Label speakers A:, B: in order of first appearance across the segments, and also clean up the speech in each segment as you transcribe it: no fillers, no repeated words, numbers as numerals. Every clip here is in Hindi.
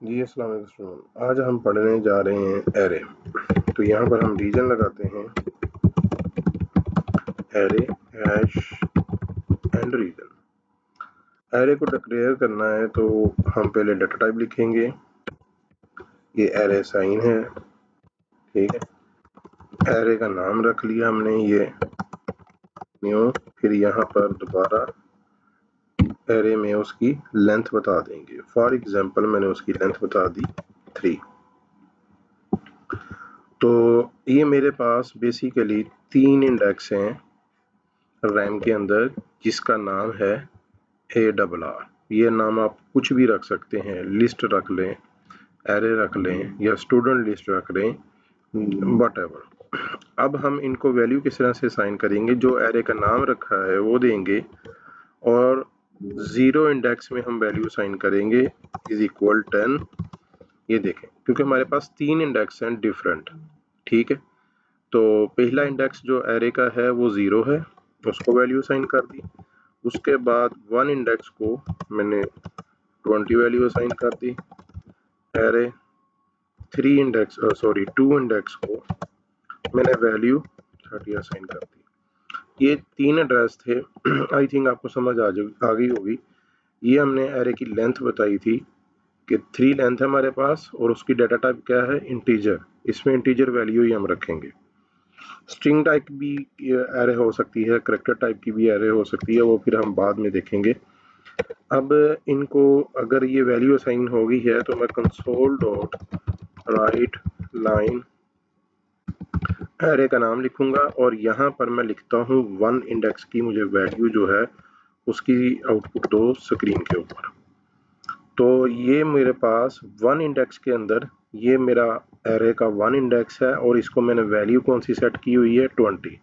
A: जी अस्सलाम वालेकुम स्टूडेंट। आज हम पढ़ने जा रहे हैं एरे। तो यहाँ पर हम रीजन लगाते हैं array hash and region. Array को डिक्लेयर करना है तो हम पहले डाटा टाइप लिखेंगे। ये एरे साइन है, ठीक है। एरे का नाम रख लिया हमने, ये न्यू। फिर यहाँ पर दोबारा एरे में उसकी लेंथ बता देंगे। फॉर एग्जांपल मैंने उसकी लेंथ बता दी 3। तो ये मेरे पास बेसिकली 3 इंडेक्स हैं रैम के अंदर, जिसका नाम है ARR। ये नाम आप कुछ भी रख सकते हैं, लिस्ट रख लें, एरे रख लें या स्टूडेंट लिस्ट रख लें, वटएवर। अब हम इनको वैल्यू किस तरह से असाइन करेंगे? जो एरे का नाम रखा है वो देंगे और 0 इंडेक्स में हम वैल्यू असाइन करेंगे इज इक्वल 10। ये देखें, क्योंकि हमारे पास 3 इंडेक्स हैं डिफरेंट, ठीक है। तो पहला इंडेक्स जो एरे का है वो 0 है, उसको वैल्यू असाइन कर दी। उसके बाद 1 इंडेक्स को मैंने 20 वैल्यू असाइन कर दी। एरे 2 इंडेक्स को मैंने वैल्यू 30 असाइन कर दी। ये 3 एड्रेस थे। आई थिंक आपको समझ आ गई होगी। ये हमने एरे की लेंथ बताई थी कि 3 लेंथ है हमारे पास और उसकी डाटा टाइप क्या है? इंटीजर। इसमें इंटीजर वैल्यू ही हम रखेंगे। स्ट्रिंग टाइप भी एरे हो सकती है, करैक्टर टाइप की भी एरे हो सकती है, वो फिर हम बाद में देखेंगे। अब इनको अगर ये वैल्यू असाइन हो गई है तो मैं console dot right line array का नाम लिखूंगा और यहाँ पर मैं लिखता हूँ 1 इंडेक्स की मुझे वैल्यू जो है उसकी आउटपुट दो स्क्रीन के ऊपर। तो ये मेरे पास 1 इंडेक्स के अंदर ये मेरा एरे का 1 इंडेक्स है और इसको मैंने वैल्यू कौन सी सेट की हुई है? 20।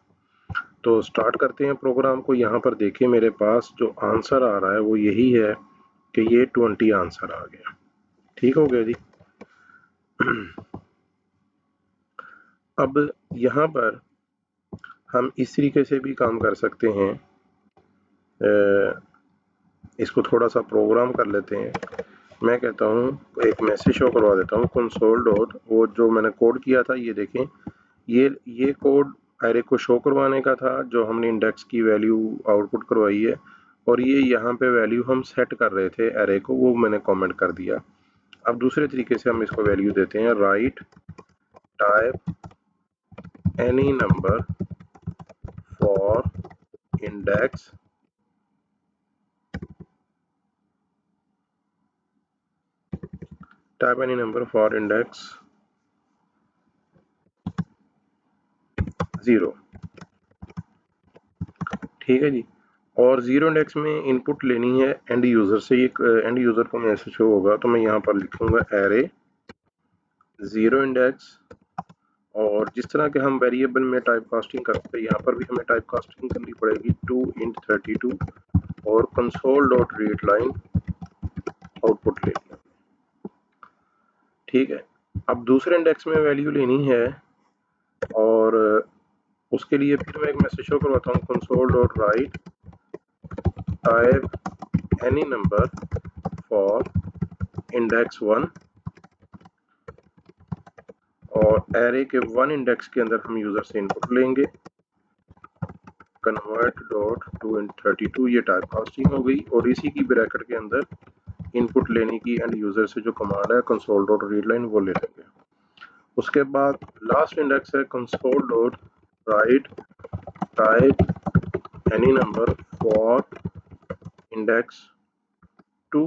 A: तो स्टार्ट करते हैं प्रोग्राम को। यहाँ पर देखिए मेरे पास जो आंसर आ रहा है वो यही है कि ये 20 आंसर आ गया। ठीक हो गया जी। अब यहाँ पर हम इस तरीके से भी काम कर सकते हैं। इसको थोड़ा सा प्रोग्राम कर लेते हैं। मैं कहता हूँ एक मैसेज शो करवा देता हूँ, कंसोल डॉट, वो जो मैंने कोड किया था ये देखें। ये कोड एरे को शो करवाने का था, जो हमने इंडेक्स की वैल्यू आउटपुट करवाई है, और ये यहाँ पे वैल्यू हम सेट कर रहे थे एरे को, वो मैंने कमेंट कर दिया। अब दूसरे तरीके से हम इसको वैल्यू देते हैं, right type any number for index type any number for index 0। ठीक है जी। और 0 इंडेक्स में इनपुट लेनी है एंड यूजर से। ये एंड यूजर को मैसेज शो होगा तो मैं यहाँ पर लिखूंगा एरे 0 इंडेक्स। और जिस तरह के हम वेरिएबल में टाइप कास्टिंग करते हैं, यहाँ पर भी हमें टाइप कास्टिंग करनी पड़ेगी 2 int 32 और console dot read line output ले लिया। ठीक है। अब दूसरे इंडेक्स में वैल्यू लेनी है और उसके लिए फिर मैं एक मैसेज शो करवाता हूँ, console dot right type any number for index 1। और एरे के 1 इंडेक्स के अंदर हम यूजर से इनपुट लेंगे, कन्वर्ट डॉट 2 int 32। ये टाइप कास्टिंग हो गई और इसी की ब्रैकेट के अंदर इनपुट लेने की एंड यूजर से जो कमांड है कंसोल डॉट रीड लाइन वो ले लेंगे। उसके बाद लास्ट इंडेक्स है console dot right type any number for index 2।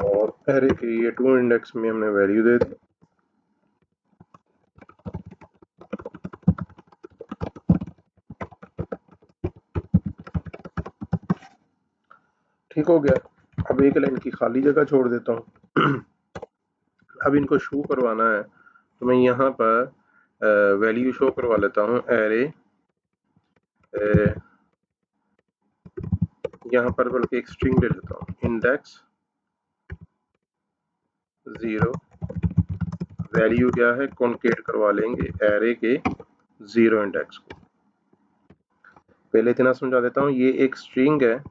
A: और एरे के ये 2 इंडेक्स में हमने वैल्यू दे दी। ठीक हो गया। अब एक लाइन की खाली जगह छोड़ देता हूँ। अब इनको शो करवाना है तो मैं यहाँ पर वैल्यू शो करवा लेता हूँ एरे, यहाँ पर बल्कि एक स्ट्रिंग ले लेता हूँ, इंडेक्स 0। वैल्यू क्या है? कॉन्केट करवा लेंगे एरे के 0 इंडेक्स को। पहले इतना समझा देता हूँ, ये एक स्ट्रिंग है,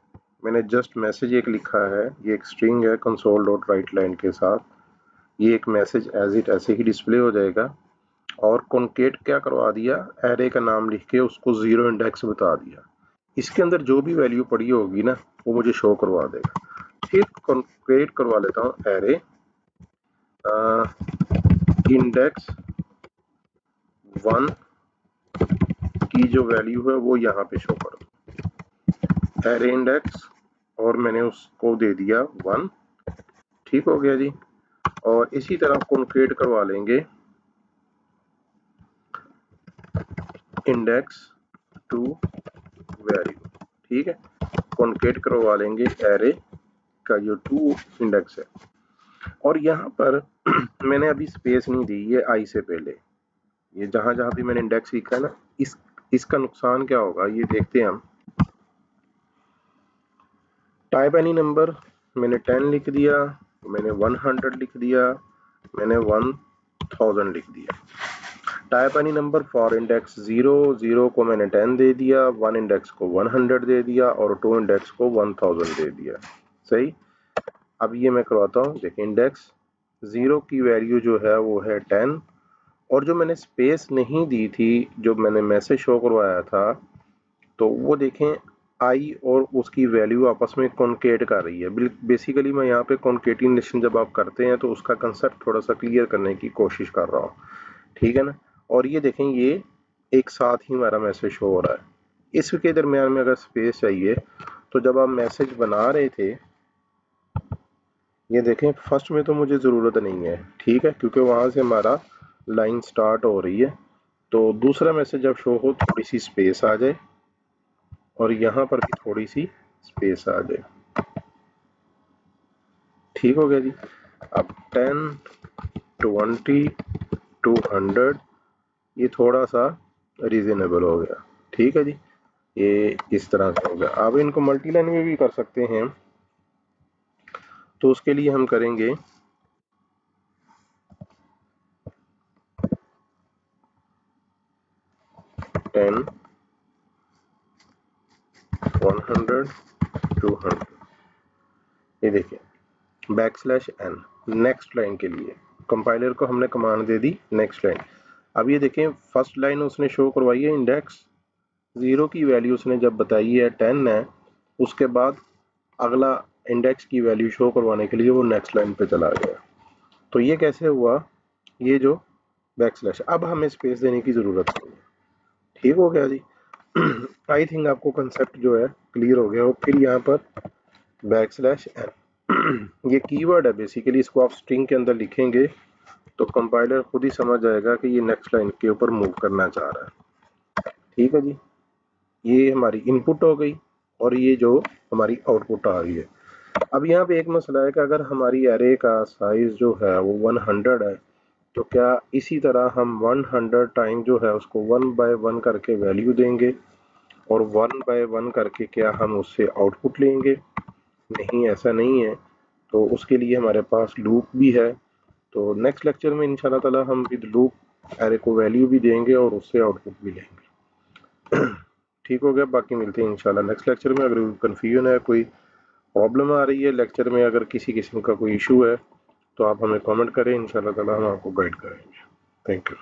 A: मैंने जस्ट मैसेज एक लिखा है, ये एक स्ट्रिंग है कंसोल डॉट राइट लाइन के साथ, ये एक मैसेज एज इट ऐसे ही डिस्प्ले हो जाएगा। और कॉन्केट क्या करवा दिया, एरे का नाम लिख के उसको 0 इंडेक्स बता दिया, इसके अंदर जो भी वैल्यू पड़ी होगी ना वो मुझे शो करवा देगा। फिर कॉन्केट करवा लेता हूँ एरे इंडेक्स 1 की जो वैल्यू है वो यहाँ पे शो कर दो, एरे इंडेक्स, और मैंने उसको दे दिया 1। ठीक हो गया जी। और इसी तरह कॉन्केट करवा लेंगे इंडेक्स टू वैल्यू, ठीक है, कॉन्केट करवा लेंगे एरे का जो 2 इंडेक्स है। और यहाँ पर मैंने अभी स्पेस नहीं दी, ये आई से पहले, ये जहां जहां भी मैंने इंडेक्स लिखा है ना, इसका नुकसान क्या होगा ये देखते हैं हम। टाइप एनी नंबर, मैंने 10 लिख दिया, मैंने 100 लिख दिया, मैंने 1000 लिख दिया। Type any number for index 0 को मैंने 10 दे दिया, 1 इंडेक्स को 100 दे दिया, और 2 इंडेक्स को 1000 दे दिया। सही। अब ये मैं करवाता हूँ, देखिए इंडेक्स 0 की वैल्यू जो है वो है 10, और जो मैंने स्पेस नहीं दी थी, जो मैंने मैसेज शो करवाया था, तो वो देखें आई और उसकी वैल्यू आपस में कॉन्केट कर रही है। बेसिकली मैं यहाँ पे कॉन्केटिनेशन जब आप करते हैं तो उसका कंसेप्ट थोड़ा सा क्लियर करने की कोशिश कर रहा हूँ, ठीक है ना। और ये देखें, ये एक साथ ही हमारा मैसेज शो हो रहा है। इसके दरमियान में अगर स्पेस चाहिए तो जब आप मैसेज बना रहे थे, ये देखें फर्स्ट में तो मुझे ज़रूरत नहीं है, ठीक है, क्योंकि वहाँ से हमारा लाइन स्टार्ट हो रही है। तो दूसरा मैसेज जब शो हो थोड़ी सी स्पेस आ जाए, और यहाँ पर भी थोड़ी सी स्पेस आ जाए। ठीक हो गया जी। अब 10, 20, 200 ये थोड़ा सा रीजनेबल हो गया। ठीक है जी, ये इस तरह से हो गया। अब इनको मल्टी लाइन में भी कर सकते हैं, तो उसके लिए हम करेंगे 10, 100, 200। ये देखिए \n नेक्स्ट लाइन के लिए कंपाइलर को हमने कमांड दे दी नेक्स्ट लाइन। अब ये देखें फर्स्ट लाइन उसने शो करवाई है इंडेक्स 0 की वैल्यू उसने जब बताई है 10 है, उसके बाद अगला इंडेक्स की वैल्यू शो करवाने के लिए वो नेक्स्ट लाइन पे चला गया। तो ये कैसे हुआ, ये जो \, अब हमें स्पेस देने की ज़रूरत नहीं है। ठीक हो गया जी। आई थिंक आपको कंसेप्ट जो है क्लियर हो गया हो। फिर यहाँ पर \n ये कीवर्ड है, बेसिकली इसको आप स्ट्रिंग के अंदर लिखेंगे तो कंपाइलर खुद ही समझ जाएगा कि ये नेक्स्ट लाइन के ऊपर मूव करना चाह रहा है। ठीक है जी, ये हमारी इनपुट हो गई, और ये जो हमारी आउटपुट आ रही है। अब यहाँ पे एक मसला है कि अगर हमारी एरे का साइज जो है वो 100 है, तो क्या इसी तरह हम 100 टाइम जो है उसको 1 बाय 1 करके वैल्यू देंगे, और 1 बाय 1 करके क्या हम उससे आउटपुट लेंगे? नहीं, ऐसा नहीं है। तो उसके लिए हमारे पास लूप भी है। तो नेक्स्ट लेक्चर में इंशाल्लाह ताला हम विद लूप एरे को वैल्यू भी देंगे और उससे आउटपुट भी लेंगे। ठीक हो गया, बाकी मिलते हैं इंशाल्लाह नेक्स्ट लेक्चर में। अगर कन्फ्यूजन है, कोई प्रॉब्लम आ रही है लेक्चर में, अगर किसी किस्म का कोई इशू है, तो आप हमें कमेंट करें, इंशाल्लाह ताला हम आपको गाइड करेंगे। Thank you.